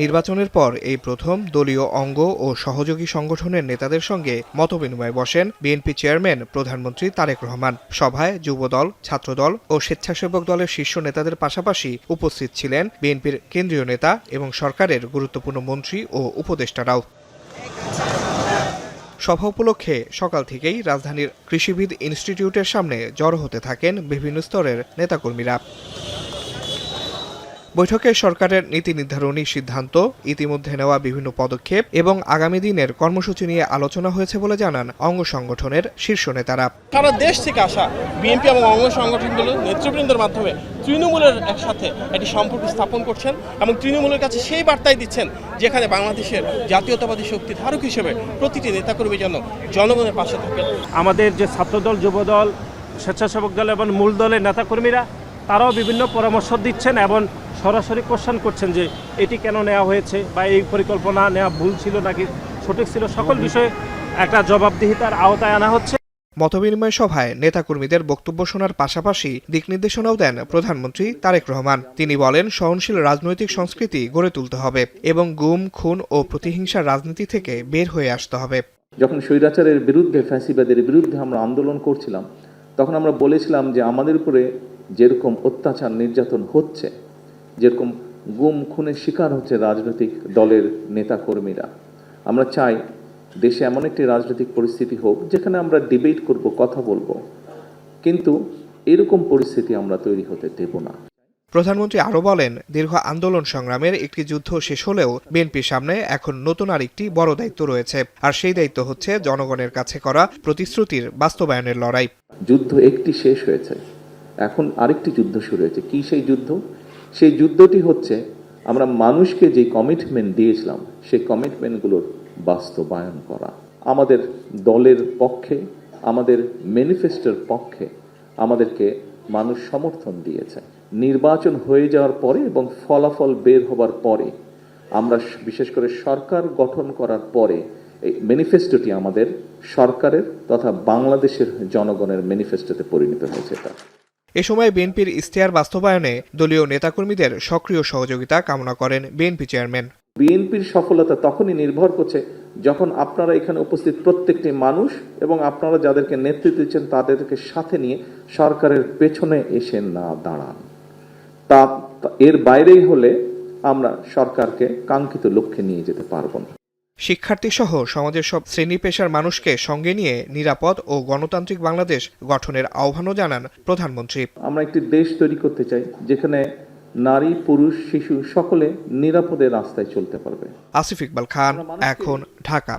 নির্বাচনের পর এই প্রথম দলীয় অঙ্গ ও সহযোগী সংগঠনের নেতাদের সঙ্গে মতবিনিময় বসেন বিএনপি চেয়ারম্যান প্রধানমন্ত্রী তারেক রহমান। সভায় যুবদল, ছাত্রদল ও স্বেচ্ছাসেবক দলের শীর্ষ নেতাদের পাশাপাশি উপস্থিত ছিলেন বিএনপির কেন্দ্রীয় নেতা এবং সরকারের গুরুত্বপূর্ণ মন্ত্রী ও উপদেষ্টারাও। সভা উপলক্ষে সকাল থেকেই রাজধানীর কৃষিবিদ ইনস্টিটিউটের সামনে জড়ো হতে থাকেন বিভিন্ন স্তরের নেতাকর্মীরা। বৈঠকে সরকারের নীতি নির্ধারণী সিদ্ধান্ত, ইতিমধ্যে নেওয়া বিভিন্ন পদক্ষেপ এবং আগামী দিনের কর্মসূচি নিয়ে আলোচনা হয়েছে বলে জানান অঙ্গ সংগঠনের শীর্ষ নেতারা। সারা দেশ থেকে আসা বিএনপি এবং অঙ্গ সংগঠনগুলো নেতৃবৃন্দের মাধ্যমে তৃণমূলের একসাথে একটি সম্পর্ক স্থাপন করছেন এবং তৃণমূলের কাছে সেই বার্তাই দিচ্ছেন যেখানে বাংলাদেশের জাতীয়তাবাদী শক্তি ধারক হিসেবে প্রতিটি নেতাকর্মী যেন জনগণের পাশে থাকে। আমাদের যে ছাত্রদল, যুবদল, স্বেচ্ছাসেবক দল এবং মূল দলের নেতাকর্মীরা তারাও বিভিন্ন পরামর্শ দিচ্ছেন এবং সরাসরি কোশ্চেন করছেন যে এটি কেন নেওয়া হয়েছে বা এই পরিকল্পনা নেওয়া ভুল ছিল নাকি সঠিক ছিল, সকল বিষয়ে একটা জবাবদিহিতার আওতায় আনা হচ্ছে। মতবিনিময় সভায় নেতাকর্মীদের বক্তব্য শোনার পাশাপাশি দিক নির্দেশনাও দেন প্রধানমন্ত্রী তারেক রহমান। তিনি বলেন, সহনশীল রাজনৈতিক সংস্কৃতি গড়ে তুলতে হবে এবং গুম, খুন ও প্রতিহিংসার রাজনীতি থেকে বের হয়ে আসতে হবে। যখন স্বৈরাচারের বিরুদ্ধে, ফ্যাসিবাদের বিরুদ্ধে আমরা আন্দোলন করছিলাম, তখন আমরা বলেছিলাম যে আমাদের উপরে যেরকম অত্যাচার নির্যাতন হচ্ছে, যেরকম গুম খুনের শিকার হচ্ছে রাজনৈতিক দলের নেতাকর্মীরা, আমরা চাই দেশে এমন একটি রাজনৈতিক পরিস্থিতি হোক যেখানে আমরা ডিবেট করব, কথা বলবো, কিন্তু এরকম পরিস্থিতি আমরা তৈরি হতে দেব না। প্রধানমন্ত্রী আরও বলেন, দীর্ঘ আন্দোলন সংগ্রামের একটি যুদ্ধ শেষ হলেও বিএনপির সামনে এখন নতুন আরেকটি বড় দায়িত্ব রয়েছে, আর সেই দায়িত্ব হচ্ছে জনগণের কাছে করা প্রতিশ্রুতির বাস্তবায়নের লড়াই। যুদ্ধ একটি শেষ হয়েছে, এখন আরেকটি যুদ্ধ শুরু হয়েছে। কি সেই যুদ্ধ? সেই যুদ্ধটি হচ্ছে আমরা মানুষকে যে কমিটমেন্ট দিয়েছিলাম সেই কমিটমেন্টগুলোর বাস্তবায়ন করা। আমাদের দলের পক্ষে, আমাদের ম্যানিফেস্টোর পক্ষে আমাদেরকে মানুষ সমর্থন দিয়েছে। নির্বাচন হয়ে যাওয়ার পরে এবং ফলাফল বের হবার পরে, আমরা বিশেষ করে সরকার গঠন করার পরে এই ম্যানিফেস্টোটি আমাদের সরকারের তথা বাংলাদেশের জনগণের ম্যানিফেস্টোতে পরিণত হয়েছে। এ সময় বিএনপির ইশতেহার বাস্তবায়নে দলীয় নেতাকর্মীদের সক্রিয় সহযোগিতা কামনা করেন বিএনপি চেয়ারম্যান। বিএনপির সফলতা তখনই নির্ভর করছে যখন আপনারা এখানে উপস্থিত প্রত্যেকটি মানুষ এবং আপনারা যাদেরকে নেতৃত্ব দিচ্ছেন তাদেরকে সাথে নিয়ে সরকারের পেছনে এসে না দাঁড়ান। তা এর বাইরেই হলে আমরা সরকারকে কাঙ্ক্ষিত লক্ষ্যে নিয়ে যেতে পারবো না। শিক্ষার্থী সহ সমাজের সব শ্রেণী পেশার মানুষকে সঙ্গে নিয়ে নিরাপদ ও গণতান্ত্রিক বাংলাদেশ গঠনের আহ্বানও জানান প্রধানমন্ত্রী। আমরা একটি দেশ তৈরি করতে চাই যেখানে নারী, পুরুষ, শিশু সকলে নিরাপদে রাস্তায় চলতে পারবে। আসিফ ইকবাল খান, এখন, ঢাকা।